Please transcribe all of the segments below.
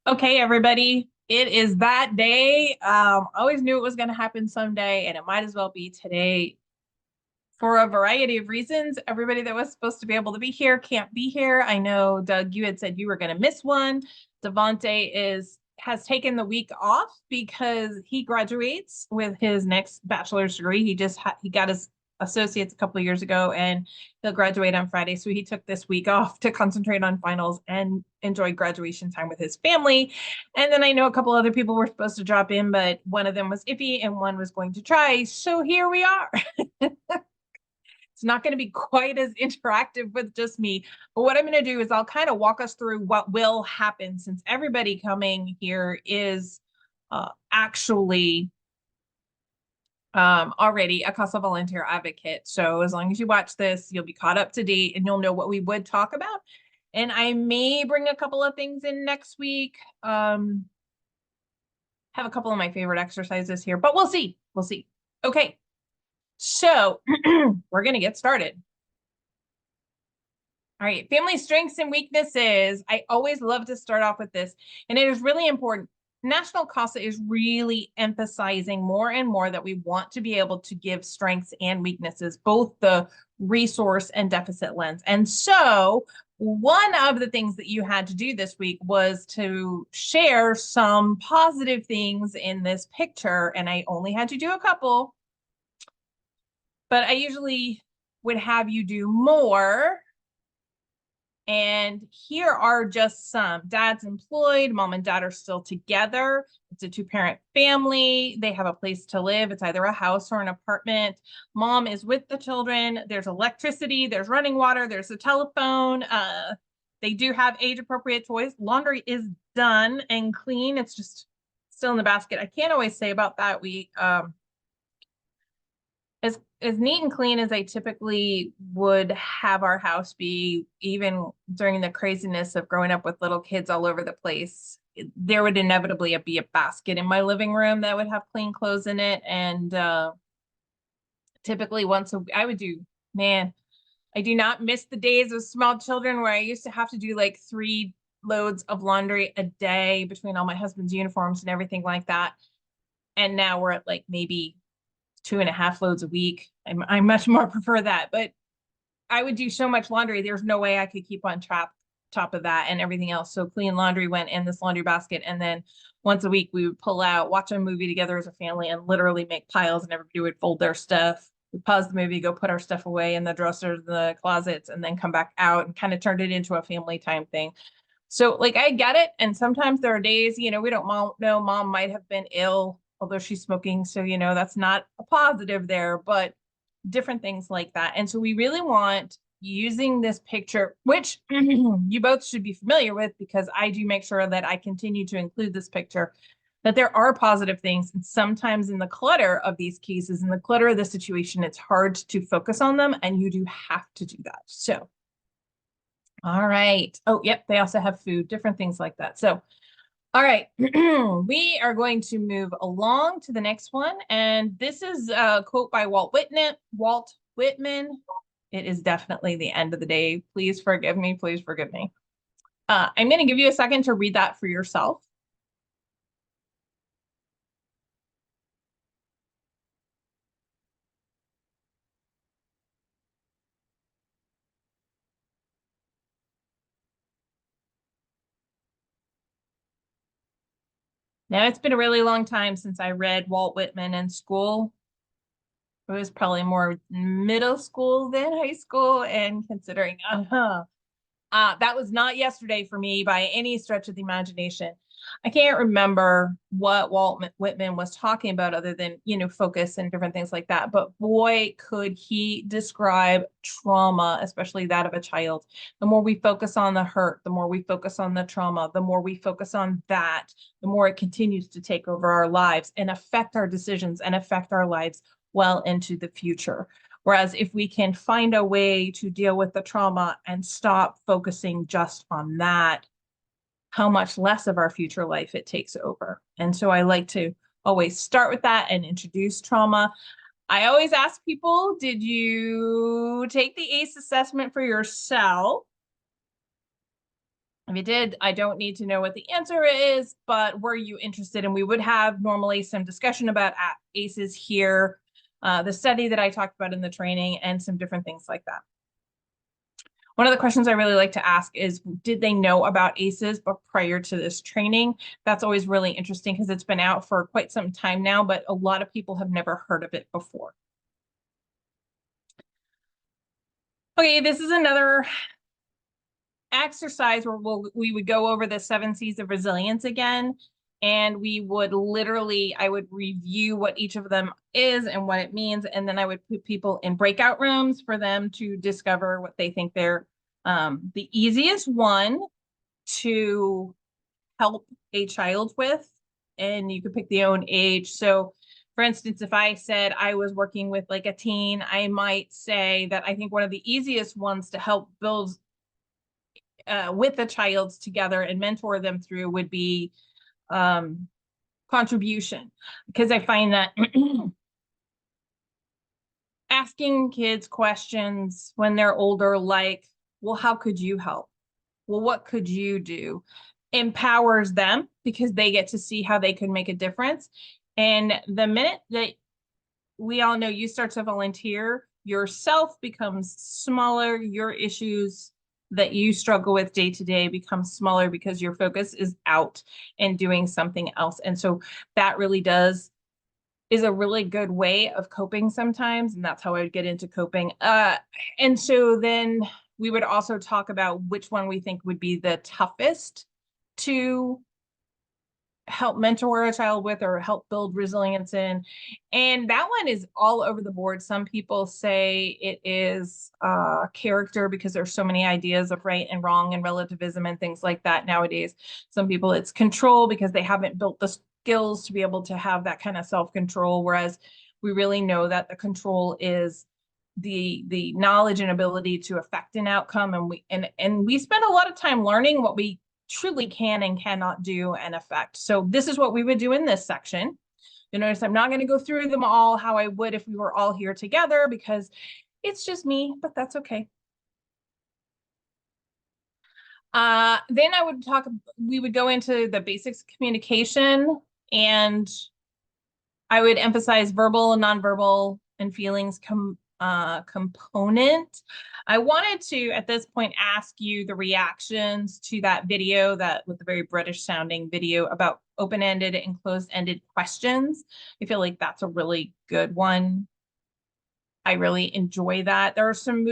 Okay, everybody, it is that day. Always knew it was going to happen someday, and it might as well be today for a variety of reasons. Everybody that was supposed to be able to be here can't be here. I know, Doug, you had said you were going to miss one. Devonte has taken the week off because he graduates with his next bachelor's degree. He got his associates a couple of years ago, and he'll graduate on Friday. So he took this week off to concentrate on finals and enjoy graduation time with his family. And then I know a couple other people were supposed to drop in, but one of them was iffy and one was going to try. So here we are. It's not going to be quite as interactive with just me. But what I'm going to do is I'll kind of walk us through what will happen since everybody coming here is actually already a CASA volunteer advocate. So as long as you watch this, you'll be caught up to date and you'll know what we would talk about. And I may bring a couple of things in next week. Have a couple of my favorite exercises here, but we'll see. We'll see. Okay. So we're going to get started. All right, family strengths and weaknesses. I always love to start off with this, and it is really important. National CASA is really emphasizing more and more that we want to be able to give strengths and weaknesses, both the resource and deficit lens. And so one of the things that you had to do this week was to share some positive things in this picture, and I only had to do a couple, but I usually would have you do more. And here are just some. Dad's employed, mom and dad are still together. It's a two-parent family. They have a place to live. It's either a house or an apartment. Mom is with the children. There's electricity, there's running water, there's a telephone. They do have age-appropriate toys. Laundry is done and clean. It's just still in the basket. I can't always say about that. We as neat and clean as I typically would have our house be, even during the craziness of growing up with little kids all over the place, there would inevitably be a basket in my living room that would have clean clothes in it. And typically I would do, man, I do not miss the days of small children where I used to have to do like 3 loads of laundry a day between all my husband's uniforms and everything like that. And now we're at like maybe 2.5 loads a week. I much more prefer that, but I would do so much laundry. There's no way I could keep on top of that and everything else. So clean laundry went in this laundry basket. And then once a week we would pull out, watch a movie together as a family and literally make piles, and everybody would fold their stuff. We pause the movie, go put our stuff away in the dressers, the closets, and then come back out and kind of turned it into a family time thing. So like I get it. And sometimes there are days, we don't know, mom might have been ill, although she's smoking. So, that's not a positive there, but different things like that. And so we really want using this picture, which you both should be familiar with because I do make sure that I continue to include this picture, that there are positive things. And sometimes in the clutter of these cases, in the clutter of the situation, it's hard to focus on them, and you do have to do that. So all right. Oh, yep. They also have food, different things like that. So, all right. We are going to move along to the next one. And this is a quote by Walt Whitman. Walt Whitman. It is definitely the end of the day. Please forgive me. Please forgive me. I'm going to give you a second to read that for yourself. Now, it's been a really long time since I read Walt Whitman in school. It was probably more middle school than high school. And considering, that was not yesterday for me by any stretch of the imagination. I can't remember what Walt Whitman was talking about other than, focus and different things like that. But boy, could he describe trauma, especially that of a child. The more we focus on the hurt, the more we focus on the trauma, the more we focus on that, the more it continues to take over our lives and affect our decisions and affect our lives well into the future. Whereas if we can find a way to deal with the trauma and stop focusing just on that, how much less of our future life it takes over. And so I like to always start with that and introduce trauma. I always ask people, did you take the ACE assessment for yourself? If you did, I don't need to know what the answer is, but were you interested? And we would have normally some discussion about ACEs here, the study that I talked about in the training, and some different things like that. One of the questions I really like to ask is, did they know about ACEs but prior to this training? That's always really interesting because it's been out for quite some time now, but a lot of people have never heard of it before. Okay, this is another exercise where we would go over the 7 C's of resilience again. And we would literally, I would review what each of them is and what it means. And then I would put people in breakout rooms for them to discover what they think they're the easiest one to help a child with. And you could pick the own age. So for instance, if I said I was working with like a teen, I might say that I think one of the easiest ones to help build with the child together and mentor them through would be contribution, because I find that asking kids questions when they're older, like, well, how could you help? Well, what could you do? Empowers them because they get to see how they can make a difference. And the minute that we all know you start to volunteer, yourself becomes smaller, your issues that you struggle with day to day become smaller because your focus is out and doing something else. And so that really is a really good way of coping sometimes. And that's how I would get into coping. And so then we would also talk about which one we think would be the toughest to help mentor a child with or help build resilience in. And that one is all over the board. Some people say it is character because there's so many ideas of right and wrong and relativism and things like that nowadays. Some people it's control because they haven't built the skills to be able to have that kind of self-control, whereas we really know that the control is the knowledge and ability to affect an outcome. And we spend a lot of time learning what we truly can and cannot do and affect. So this is what we would do in this section. You notice I'm not going to go through them all how I would if we were all here together because it's just me, but that's okay. Then we would go into the basics of communication, and I would emphasize verbal and nonverbal and feelings component. I wanted to, at this point, ask you the reactions to that video, that with the very British sounding video about open-ended and closed-ended questions. I feel like that's a really good one. I really enjoy that. There are some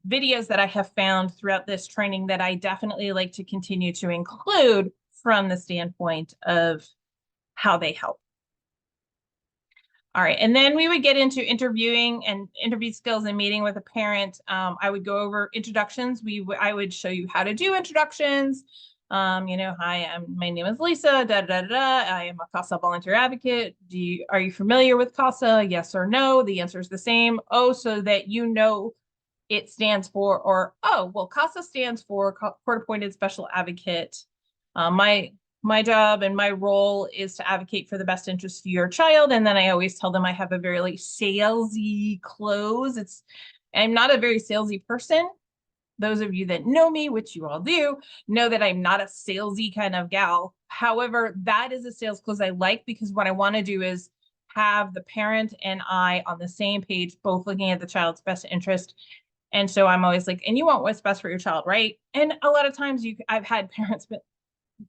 videos that I have found throughout this training that I definitely like to continue to include from the standpoint of how they help. All right, and then we would get into interviewing and interview skills and meeting with a parent. I would go over introductions. I would show you how to do introductions. Hi, my name is Lisa, da, da, da, da. I am a CASA volunteer advocate. Are you familiar with CASA? Yes or no? The answer is the same. Oh, so that you know it stands for, or, oh, well, CASA stands for Court-Appointed Special Advocate. My job and my role is to advocate for the best interest of your child. And then I always tell them I have a very like salesy close. I'm not a very salesy person. Those of you that know me, which you all do, know that I'm not a salesy kind of gal. However, that is a sales close I like, because what I want to do is have the parent and I on the same page, both looking at the child's best interest. And so I'm always like, and you want what's best for your child, right? And a lot of times I've had parents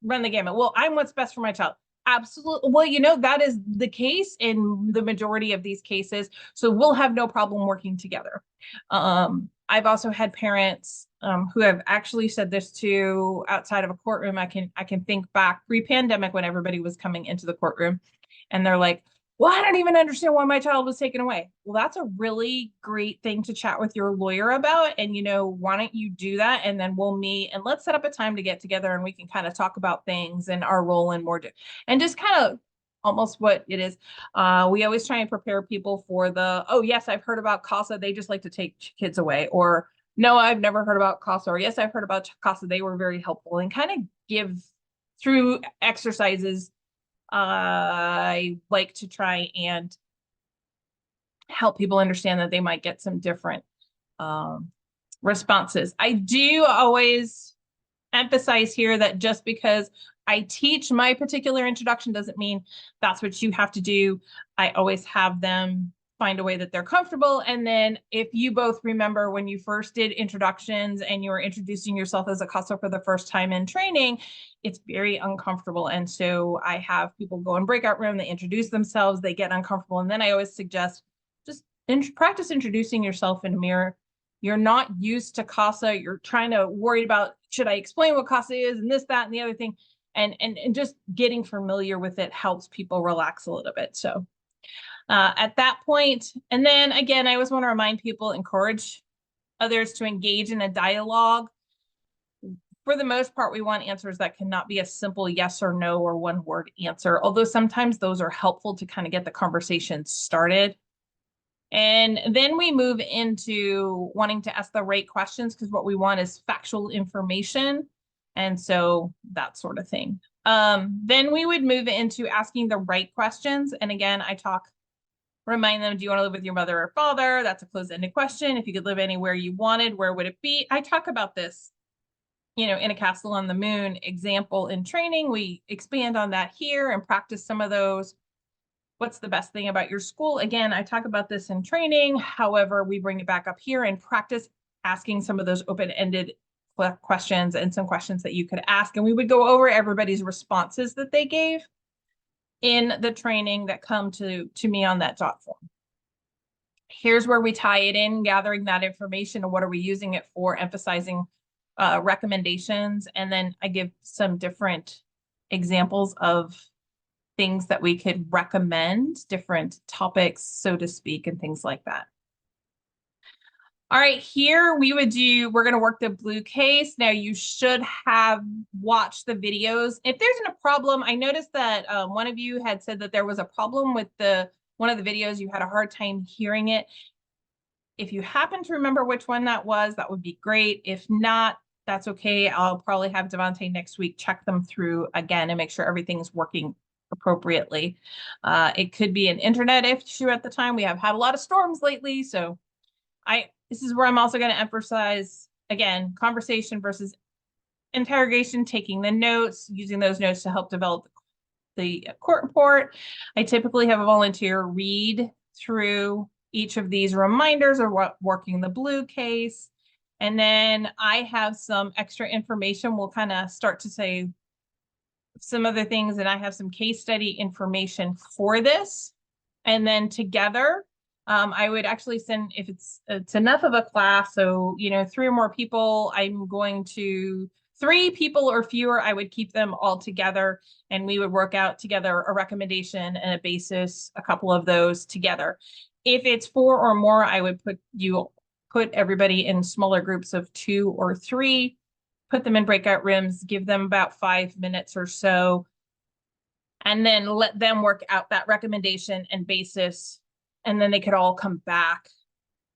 run the gamut. Well, I'm what's best for my child. Absolutely. Well, that is the case in the majority of these cases. So we'll have no problem working together. I've also had parents who have actually said this too outside of a courtroom. I can think back pre-pandemic when everybody was coming into the courtroom, and they're like, well, I don't even understand why my child was taken away. Well, that's a really great thing to chat with your lawyer about. And, why don't you do that? And then we'll meet and let's set up a time to get together and we can kind of talk about things and our role and more, and just kind of almost what it is. We always try and prepare people for oh, yes, I've heard about CASA. They just like to take kids away. Or, no, I've never heard about CASA. Or, yes, I've heard about CASA. They were very helpful, and kind of give through exercises. I like to try and help people understand that they might get some different responses. I do always emphasize here that just because I teach my particular introduction doesn't mean that's what you have to do. I always have them find a way that they're comfortable. And then if you both remember when you first did introductions and you were introducing yourself as a CASA for the first time in training, it's very uncomfortable. And so I have people go in breakout room, they introduce themselves, they get uncomfortable. And then I always suggest just practice introducing yourself in a mirror. You're not used to CASA. You're trying to worry about, should I explain what CASA is and this, that, and the other thing. And just getting familiar with it helps people relax a little bit. So at that point, and then again, I always want to remind people, encourage others to engage in a dialogue. For the most part, we want answers that cannot be a simple yes or no or one word answer, although sometimes those are helpful to kind of get the conversation started. And then we move into wanting to ask the right questions, because what we want is factual information. And so that sort of thing. Then we would move into asking the right questions. And again, remind them, do you want to live with your mother or father? That's a closed-ended question. If you could live anywhere you wanted, where would it be? I talk about this, in a castle on the moon example in training. We expand on that here and practice some of those. What's the best thing about your school? Again, I talk about this in training. However, we bring it back up here and practice asking some of those open-ended questions and some questions that you could ask. And we would go over everybody's responses that they gave in the training that come to me on that dot form. Here's where we tie it in, gathering that information and what are we using it for, emphasizing recommendations. And then I give some different examples of things that we could recommend, different topics, so to speak, and things like that. All right, here we're going to work the blue case. Now you should have watched the videos. If there's a problem, I noticed that one of you had said that there was a problem with one of the videos. You had a hard time hearing it. If you happen to remember which one that was, that would be great. If not, that's okay. I'll probably have Devontae next week check them through again and make sure everything's working appropriately. It could be an internet issue at the time. We have had a lot of storms lately, so this is where I'm also going to emphasize, again, conversation versus interrogation, taking the notes, using those notes to help develop the court report. I typically have a volunteer read through each of these reminders of what working the blue case. And then I have some extra information. We'll kind of start to say some other things, and I have some case study information for this. And then together, I would actually send, if it's enough of a class, so 3 or more people, 3 people or fewer, I would keep them all together and we would work out together a recommendation and a basis, a couple of those together. If it's 4 or more, I would put everybody in smaller groups of 2 or 3, put them in breakout rooms, give them about 5 minutes or so, and then let them work out that recommendation and basis. And then they could all come back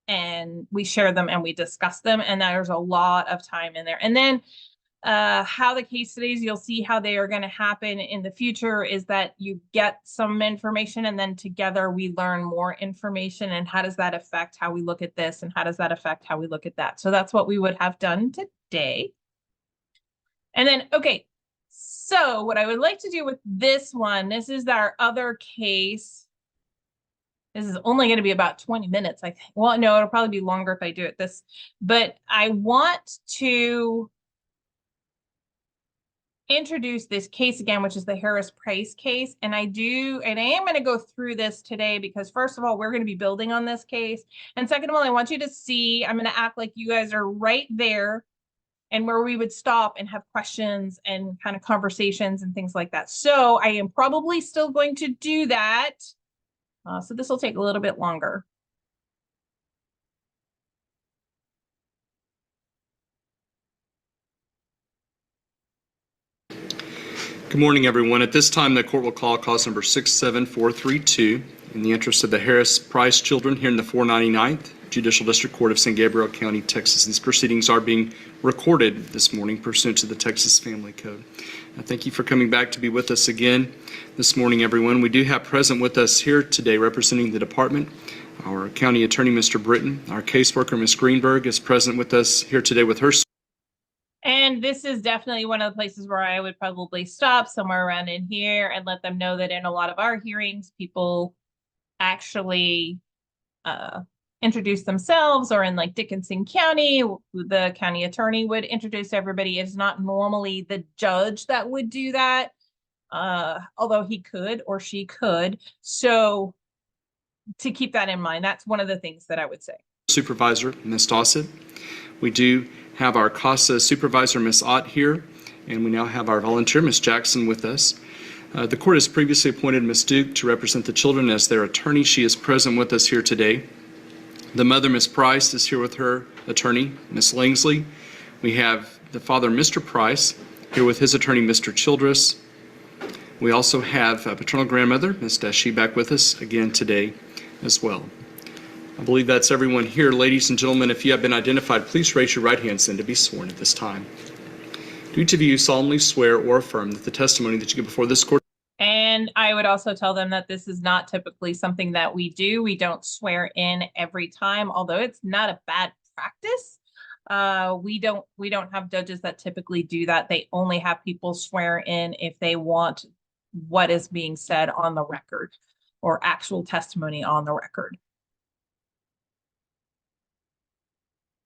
and we share them and we discuss them. And there's a lot of time in there. And then how the case studies, you'll see how they are going to happen in the future, is that you get some information and then together we learn more information. And how does that affect how we look at this? And how does that affect how we look at that? So that's what we would have done today. And then, okay, so what I would like to do with this one, this is our other case. This is only going to be about 20 minutes, I think. Well, no, it'll probably be longer if I do it this, but I want to introduce this case again, which is the Harris Price case. And I am going to go through this today because first of all, we're going to be building on this case. And second of all, I want you to see, I'm going to act like you guys are right there and where we would stop and have questions and kind of conversations and things like that. So I am probably still going to do that. So this will take a little bit longer. Good morning, everyone. At this time, the court will call cause number 67432 in the interest of the Harris Price children here in the 499th Judicial District Court of San Gabriel County, Texas. These proceedings are being recorded this morning pursuant to the Texas Family Code. Thank you for coming back to be with us again this morning, everyone. We do have present with us here today representing the department, our county attorney, Mr. Britton. Our caseworker, Ms. Greenberg, is present with us here today with her And this is definitely one of the places where I would probably stop somewhere around in here and let them know that in a lot of our hearings, people actually introduce themselves, or in like Dickinson County, the county attorney would introduce everybody. It's not normally the judge that would do that, although he could or she could. So to keep that in mind, that's one of the things that I would say. Supervisor, Ms. Dossett. We do have our CASA Supervisor, Ms. Ott, here, and we now have our volunteer, Ms. Jackson, with us. The court has previously appointed Ms. Duke to represent the children as their attorney. She is present with us here today. The mother, Ms. Price, is here with her attorney, Ms. Langsley. We have the father, Mr. Price, here with his attorney, Mr. Childress. We also have a paternal grandmother, Ms. Dashi, back with us again today as well. I believe that's everyone here. Ladies and gentlemen, if you have been identified, please raise your right hands then to be sworn at this time. Do each of you solemnly swear or affirm that the testimony that you give before this court. And I would also tell them that this is not typically something that we do. We don't swear in every time, although it's not a bad practice. We don't have judges that typically do that. They only have people swear in if they want what is being said on the record, or actual testimony on the record.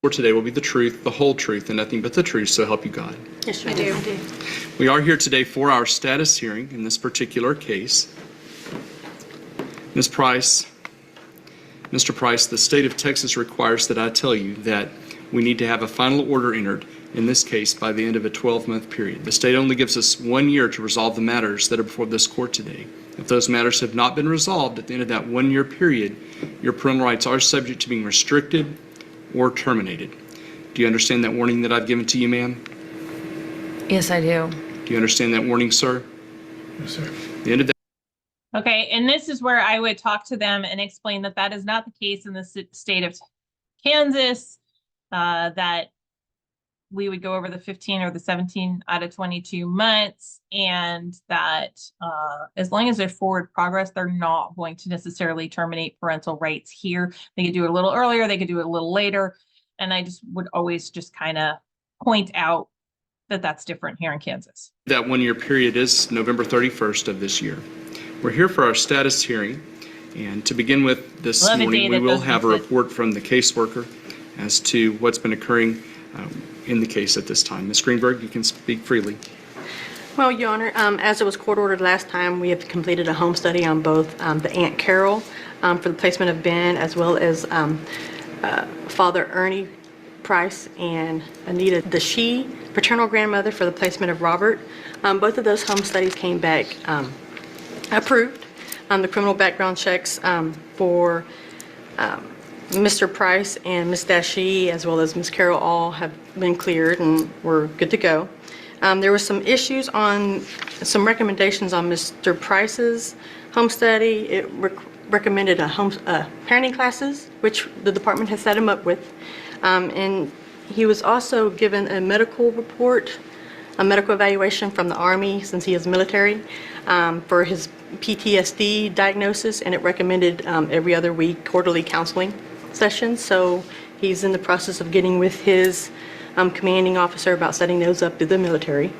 For today will be the truth, the whole truth, and nothing but the truth, so help you God. Yes, I do. We are here today for our status hearing in this particular case. Ms. Price, Mr. Price, the state of Texas requires that I tell you that we need to have a final order entered in this case by the end of a 12-month period. The state only gives us 1 year to resolve the matters that are before this court today. If those matters have not been resolved at the end of that 1 year period, your parental rights are subject to being restricted or terminated. Do you understand that warning that I've given to you, ma'am? Yes, I do. Do you understand that warning, sir? Yes, sir. The end of that. Okay, and this is where I would talk to them and explain that that is not the case in the state of Kansas, that we would go over the 15 or the 17 out of 22 months, and that as long as there's forward progress, they're not going to necessarily terminate parental rights here. They could do it a little earlier, they could do it a little later, and I just would always just kind of point out that that's different here in Kansas. That 1 year period is November 31st of this year. We're here for our status hearing, and to begin with this Love a morning, day we that will doesn't have a fit. report from the caseworker as to what's been occurring in the case at this time. Ms. Greenberg, you can speak freely. Well, Your Honor, as it was court ordered last time, we have completed a home study on both the Aunt Carol for the placement of Ben, as well as Father Ernie Price and Anita Dashi, paternal grandmother, for the placement of Robert. Both of those home studies came back approved. The criminal background checks for Mr. Price and Ms. Dashi, as well as Ms. Carroll, all have been cleared and we're good to go. There were some issues on, some recommendations on Mr. Price's home study. It recommended parenting classes, which the department has set him up with. And he was also given a medical report, a medical evaluation from the Army, since he is military, for his PTSD diagnosis, and it recommended every other week quarterly counseling sessions. So he's in the process of getting with his commanding officer about setting those up through the military.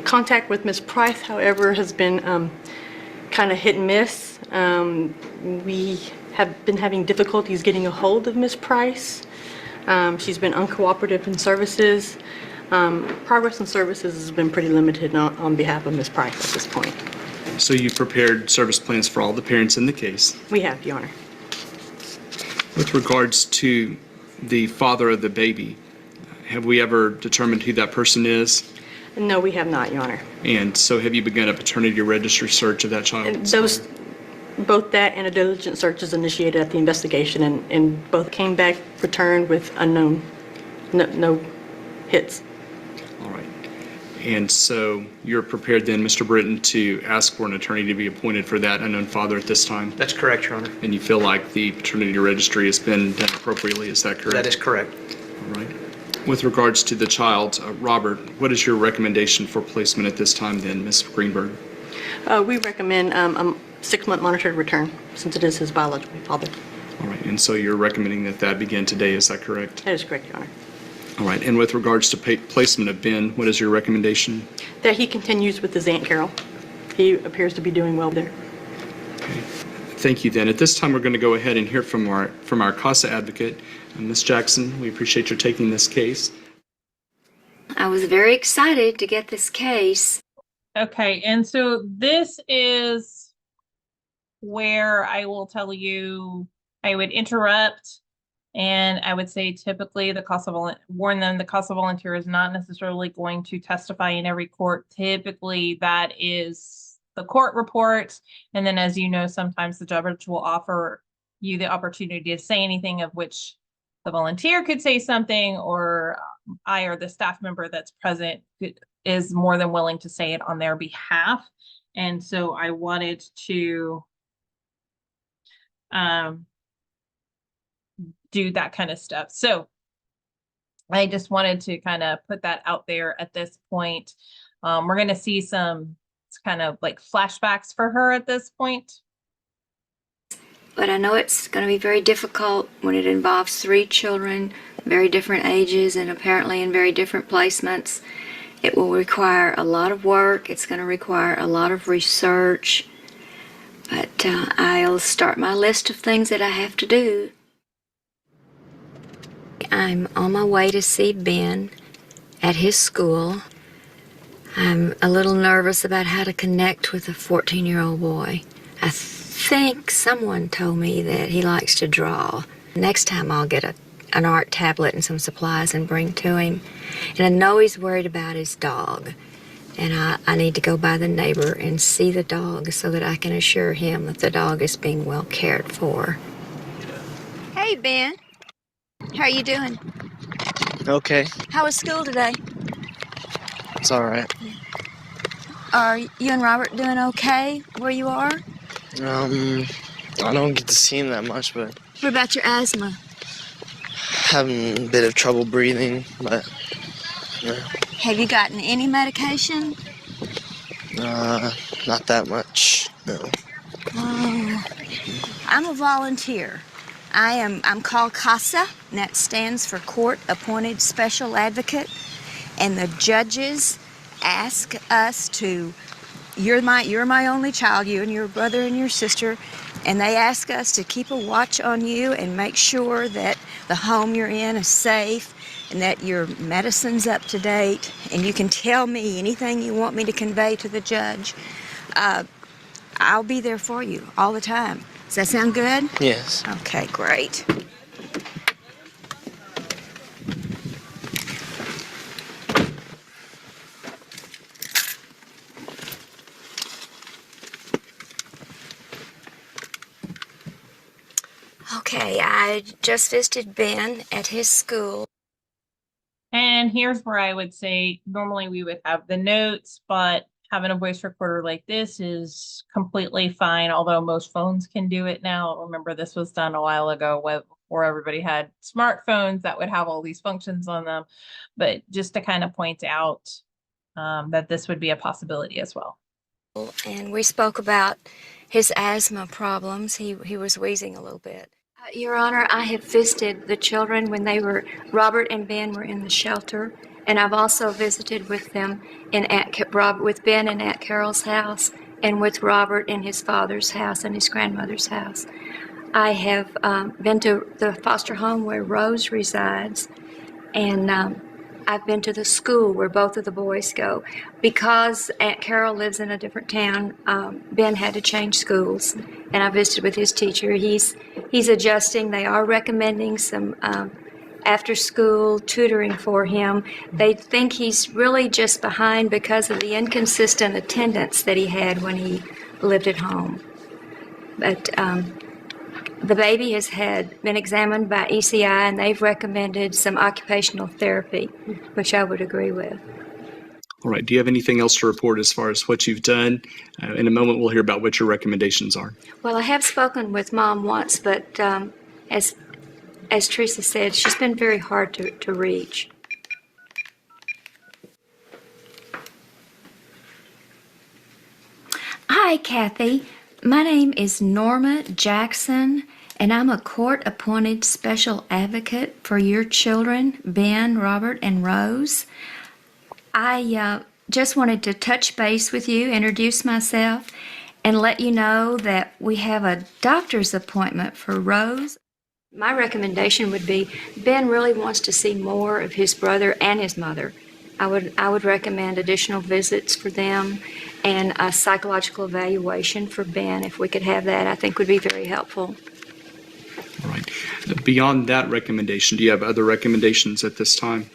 Contact with Ms. Price, however, has been kind of hit and miss. We have been having difficulties getting a hold of Ms. Price. She's been uncooperative in services. Progress in services has been pretty limited on behalf of Ms. Price at this point. So you've prepared service plans for all the parents in the case. We have, Your Honor. With regards to the father of the baby, have we ever determined who that person is? No, we have not, Your Honor. And so have you begun a paternity registry search of that child? Both that and a diligent search is initiated at the investigation, and both came back returned with unknown, no hits. All right. And so you're prepared then, Mr. Britton, to ask for an attorney to be appointed for that unknown father at this time? That's correct, Your Honor. And you feel like the paternity registry has been done appropriately, is that correct? That is correct. All right. With regards to the child, Robert, what is your recommendation for placement at this time then, Ms. Greenberg? We recommend a 6-month monitored return, since it is his biological father. All right. And so you're recommending that that begin today, is that correct? That is correct, Your Honor. All right, and with regards to placement of Ben, what is your recommendation? That he continues with his Aunt Carol. He appears to be doing well there. Okay. Thank you then. At this time, we're going to go ahead and hear from our CASA advocate. Ms. Jackson, we appreciate your taking this case. I was very excited to get this case. Okay, and so this is where I will tell you, I would interrupt and I would say typically warn them the CASA volunteer is not necessarily going to testify in every court. Typically that is the court report. And then as you know, sometimes the judge will offer you the opportunity to say anything of which the volunteer could say something, or I or the staff member that's present is more than willing to say it on their behalf. And so I wanted to do that kind of stuff. So I just wanted to kind of put that out there at this point. We're going to see some kind of like flashbacks for her at this point. But I know it's going to be very difficult when it involves 3 children, very different ages and apparently in very different placements. It will require a lot of work. It's going to require a lot of research. But I'll start my list of things that I have to do. I'm on my way to see Ben at his school. I'm a little nervous about how to connect with a 14-year-old boy. I think someone told me that he likes to draw. Next time I'll get an art tablet and some supplies and bring to him. And I know he's worried about his dog. And I need to go by the neighbor and see the dog so that I can assure him that the dog is being well cared for. Hey, Ben. How are you doing? Okay, How was school today? it's all right. Are you and Robert doing okay where you are? I don't get to see him that much, but What about your asthma? having a bit of trouble breathing, but Have you gotten any medication? not that much. No. Oh, I'm a volunteer. I'm called CASA, and that stands for Court Appointed Special Advocate. And the judges ask us to, you're my only child, you and your brother and your sister, and they ask us to keep a watch on you and make sure that the home you're in is safe and that your medicine's up to date, and you can tell me anything you want me to convey to the judge. I'll be there for you all the time. Does that sound good? Yes. Okay, great. Okay, I just visited Ben at his school. And here's where I would say normally we would have the notes, but having a voice recorder like this is completely fine, although most phones can do it now. Remember, this was done a while ago before everybody had smartphones that would have all these functions on them. But just to kind of point out that this would be a possibility as well. And we spoke about his asthma problems. He was wheezing a little bit. Your Honor, I have visited the children when Robert and Ben were in the shelter, and I've also visited with them with Ben in Aunt Carol's house, and with Robert in his father's house and his grandmother's house. I have been to the foster home where Rose resides, and I've been to the school where both of the boys go. Because Aunt Carol lives in a different town, Ben had to change schools, and I visited with his teacher. He's adjusting. They are recommending some after-school tutoring for him. They think he's really just behind because of the inconsistent attendance that he had when he lived at home. But the baby has been examined by ECI, and they've recommended some occupational therapy, which I would agree with. All right. Do you have anything else to report as far as what you've done? In a moment, we'll hear about what your recommendations are. Well, I have spoken with Mom once, but as Teresa said, she's been very hard to reach. Hi, Kathy. My name is Norma Jackson, and I'm a court-appointed special advocate for your children, Ben, Robert, and Rose. I just wanted to touch base with you, introduce myself, and let you know that we have a doctor's appointment for Rose. My recommendation would be Ben really wants to see more of his brother and his mother. I would recommend additional visits for them and a psychological evaluation for Ben. If we could have that, I think would be very helpful. All right. Beyond that recommendation, do you have other recommendations at this time?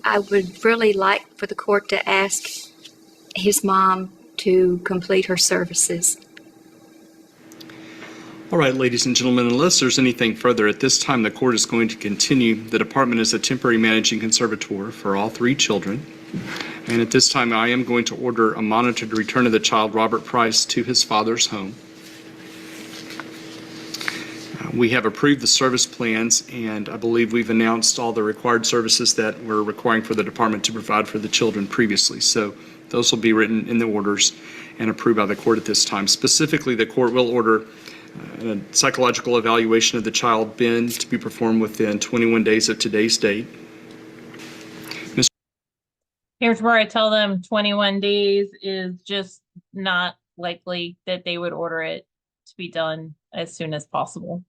I would really like for the court to ask his mom to complete her services. All right, ladies and gentlemen, unless there's anything further, at this time the court is going to continue the department as a temporary managing conservator for all 3 children. And at this time, I am going to order a monitored return of the child, Robert Price, to his father's home. We have approved the service plans, and I believe we've announced all the required services that we're requiring for the department to provide for the children previously. So those will be written in the orders and approved by the court at this time. Specifically, the court will order a psychological evaluation of the child, Ben, to be performed within 21 days of today's date. Here's where I tell them 21 days is just not likely that they would order it to be done as soon as possible.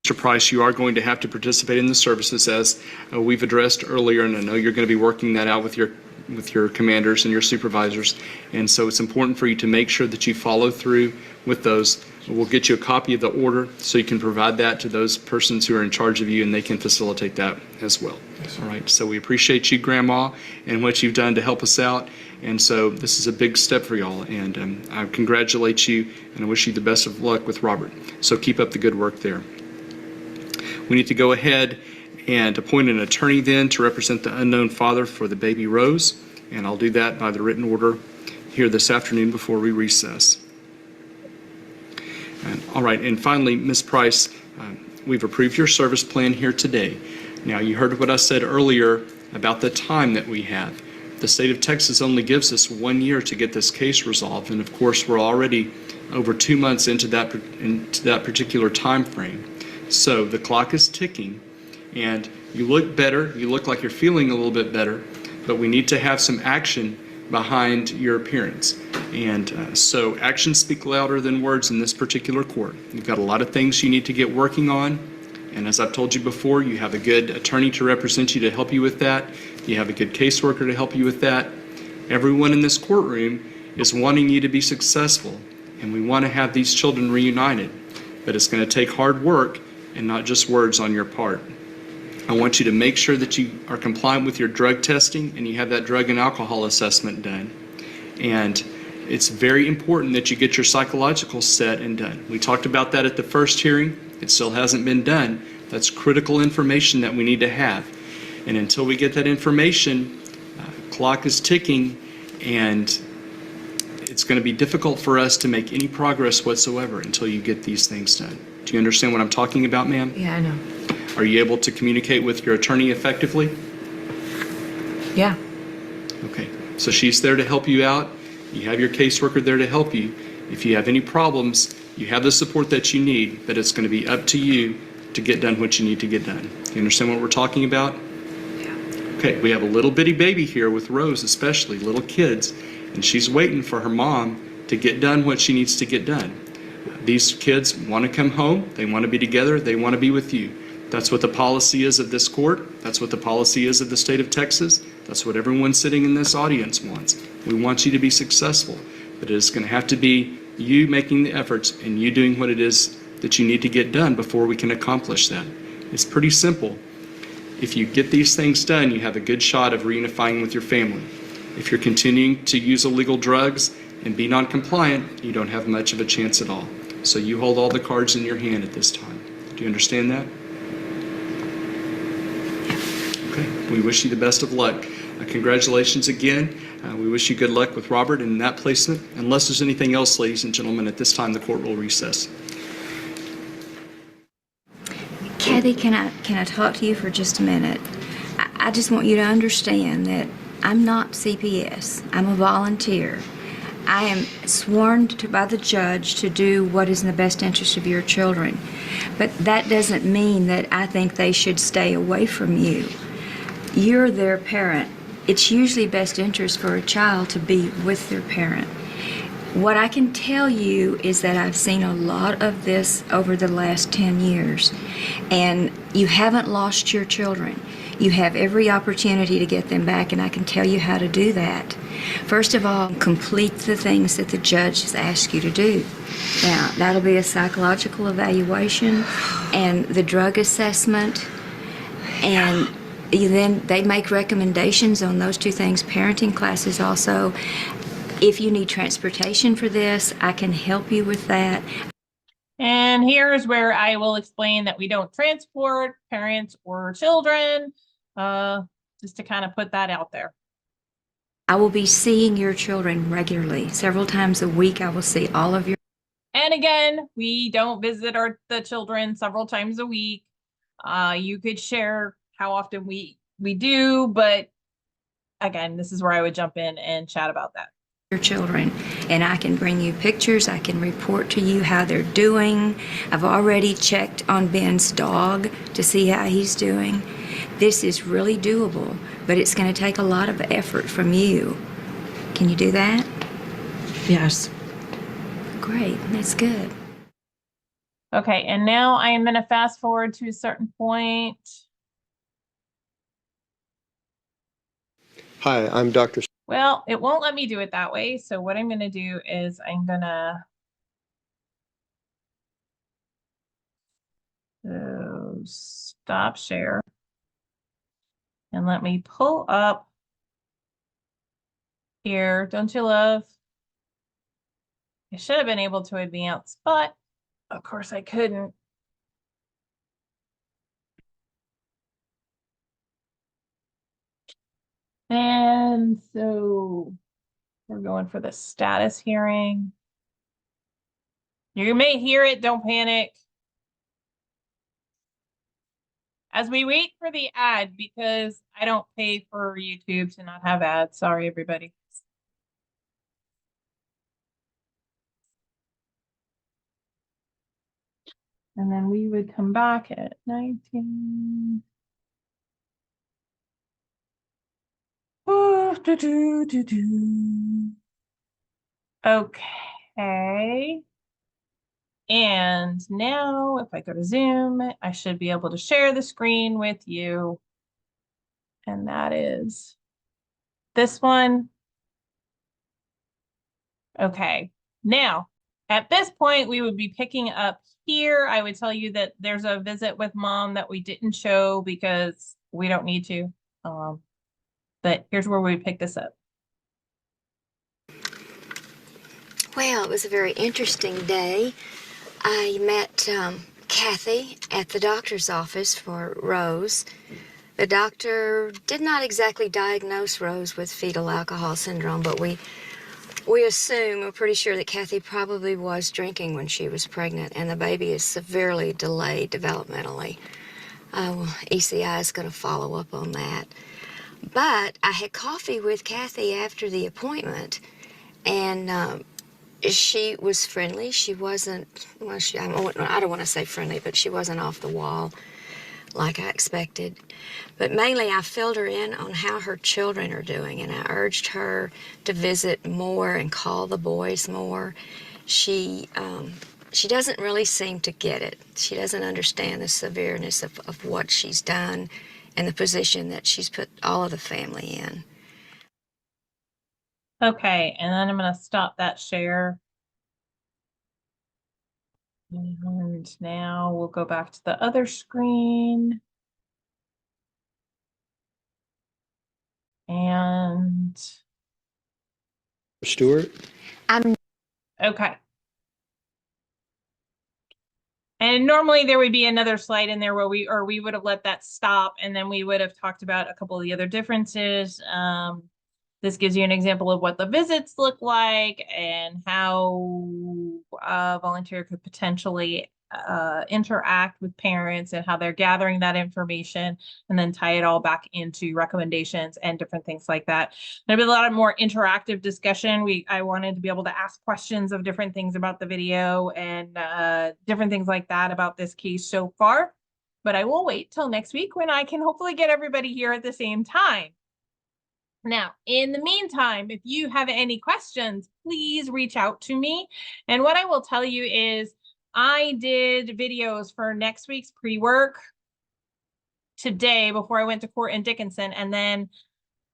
Mr. Price, you are going to have to participate in the services as we've addressed earlier, and I know you're going to be working that out with your commanders and your supervisors. And so it's important for you to make sure that you follow through with those. We'll get you a copy of the order so you can provide that to those persons who are in charge of you, and they can facilitate that as well. All right. So we appreciate you, Grandma, and what you've done to help us out. And so this is a big step for y'all, and I congratulate you, and I wish you the best of luck with Robert. So keep up the good work there. We need to go ahead and appoint an attorney then to represent the unknown father for the baby Rose, and I'll do that by the written order here this afternoon before we recess. All right, and finally, Ms. Price, we've approved your service plan here today. Now, you heard what I said earlier about the time that we have. The state of Texas only gives us 1 year to get this case resolved, and of course, we're already over 2 months into that particular time frame. So the clock is ticking, and you look better. You look like you're feeling a little bit better, but we need to have some action behind your appearance. And so actions speak louder than words in this particular court. You've got a lot of things you need to get working on. And as I've told you before, you have a good attorney to represent you to help you with that. You have a good caseworker to help you with that. Everyone in this courtroom is wanting you to be successful, and we want to have these children reunited. But it's going to take hard work and not just words on your part. I want you to make sure that you are compliant with your drug testing and you have that drug and alcohol assessment done. And it's very important that you get your psychological set and done. We talked about that at the first hearing. It still hasn't been done. That's critical information that we need to have. And until we get that information, clock is ticking, and it's going to be difficult for us to make any progress whatsoever until you get these things done. Do you understand what I'm talking about, ma'am? Yeah, I know. Are you able to communicate with your attorney effectively? Yeah. Okay, so she's there to help you out. You have your caseworker there to help you. If you have any problems, you have the support that you need, but it's going to be up to you to get done what you need to get done. Do you understand what we're talking about? Yeah. Okay, we have a little bitty baby here with Rose, especially little kids, and she's waiting for her mom to get done what she needs to get done. These kids want to come home. They want to be together. They want to be with you. That's what the policy is of this court. That's what the policy is of the state of Texas. That's what everyone sitting in this audience wants. We want you to be successful, but it is going to have to be you making the efforts and you doing what it is that you need to get done before we can accomplish that. It's pretty simple. If you get these things done, you have a good shot of reunifying with your family. If you're continuing to use illegal drugs and be non-compliant, you don't have much of a chance at all. So you hold all the cards in your hand at this time. Do you understand that? Okay, we wish you the best of luck. Congratulations again. We wish you good luck with Robert in that placement. Unless there's anything else, ladies and gentlemen, at this time the court will recess. Kathy, can I talk to you for just a minute? I just want you to understand that I'm not CPS. I'm a volunteer. I am sworn by the judge to do what is in the best interest of your children. But that doesn't mean that I think they should stay away from you. You're their parent. It's usually best interest for a child to be with their parent. What I can tell you is that I've seen a lot of this over the last 10 years, and you haven't lost your children. You have every opportunity to get them back, and I can tell you how to do that. First of all, complete the things that the judge has asked you to do. Now, that'll be a psychological evaluation and the drug assessment, and then they make recommendations on those two things. Parenting classes also. If you need transportation for this, I can help you with that. And here's where I will explain that we don't transport parents or children, just to kind of put that out there. I will be seeing your children regularly. Several times a week, I will see all of your. And again, we don't visit the children several times a week. You could share how often we do, but again, this is where I would jump in and chat about that. Your children, and I can bring you pictures. I can report to you how they're doing. I've already checked on Ben's dog to see how he's doing. This is really doable, but it's going to take a lot of effort from you. Can you do that? Yes. Great, that's good. Okay, and now I am going to fast forward to a certain point. Hi, I'm Dr. Well, it won't let me do it that way. So what I'm going to do is I'm going to stop share and let me pull up here. Don't you love? I should have been able to advance, but of course I couldn't. And so we're going for the status hearing. You may hear it, don't panic. As we wait for the ad, because I don't pay for YouTube to not have ads. Sorry, everybody. And then we would come back at 19. Oh, Okay. And now if I go to Zoom, I should be able to share the screen with you. And that is this one. Okay. Now, at this point, we would be picking up here. I would tell you that there's a visit with mom that we didn't show because we don't need to. But here's where we pick this up. Well, it was a very interesting day. I met Kathy at the doctor's office for Rose. The doctor did not exactly diagnose Rose with fetal alcohol syndrome, but we assume, we're pretty sure that Kathy probably was drinking when she was pregnant, and the baby is severely delayed developmentally. ECI is going to follow up on that. But I had coffee with Kathy after the appointment, and she was friendly. She wasn't, well, I don't want to say friendly, but she wasn't off the wall like I expected. But mainly I filled her in on how her children are doing, and I urged her to visit more and call the boys more. She doesn't really seem to get it. She doesn't understand the severeness of what she's done and the position that she's put all of the family in. Okay, and then I'm going to stop that share. And now we'll go back to the other screen. And Stewart. okay. And normally there would be another slide in there where we would have let that stop, and then we would have talked about a couple of the other differences. This gives you an example of what the visits look like and how a volunteer could potentially interact with parents and how they're gathering that information, and then tie it all back into recommendations and different things like that. There'll be a lot more interactive discussion. I wanted to be able to ask questions of different things about the video and different things like that about this case so far. But I will wait till next week when I can hopefully get everybody here at the same time. Now, in the meantime, if you have any questions, please reach out to me. And what I will tell you is I did videos for next week's pre-work today before I went to court in Dickinson. And then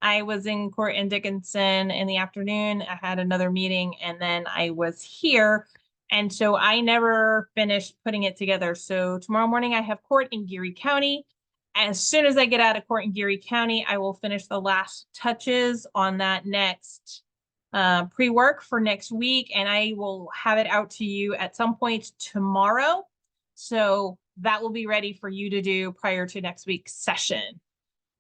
I was in court in Dickinson in the afternoon. I had another meeting and then I was here. And so I never finished putting it together. So tomorrow morning I have court in Geary County. As soon as I get out of court in Geary County, I will finish the last touches on that next pre-work for next week, and I will have it out to you at some point tomorrow. So that will be ready for you to do prior to next week's session.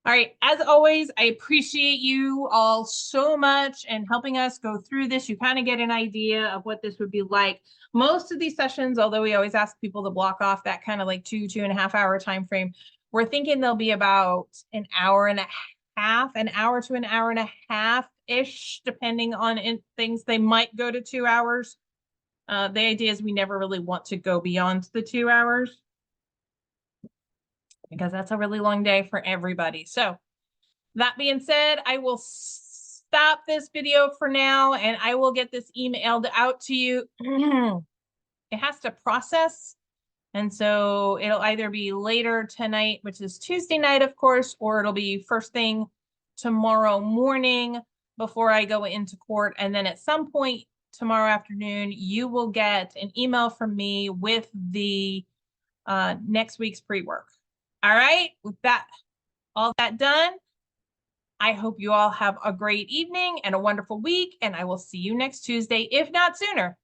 All right, as always, I appreciate you all so much and helping us go through this. You kind of get an idea of what this would be like. Most of these sessions, although we always ask people to block off that kind of like 2.5 hour time frame, we're thinking they'll be about an hour to an hour and a half-ish, depending on things. They might go to 2 hours. The idea is we never really want to go beyond the 2 hours because that's a really long day for everybody. So that being said, I will stop this video for now and I will get this emailed out to you. It has to process. And so it'll either be later tonight, which is Tuesday night, of course, or it'll be first thing tomorrow morning before I go into court. And then at some point tomorrow afternoon, you will get an email from me with the next week's pre-work. All right, with that, all that done, I hope you all have a great evening and a wonderful week, and I will see you next Tuesday, if not sooner.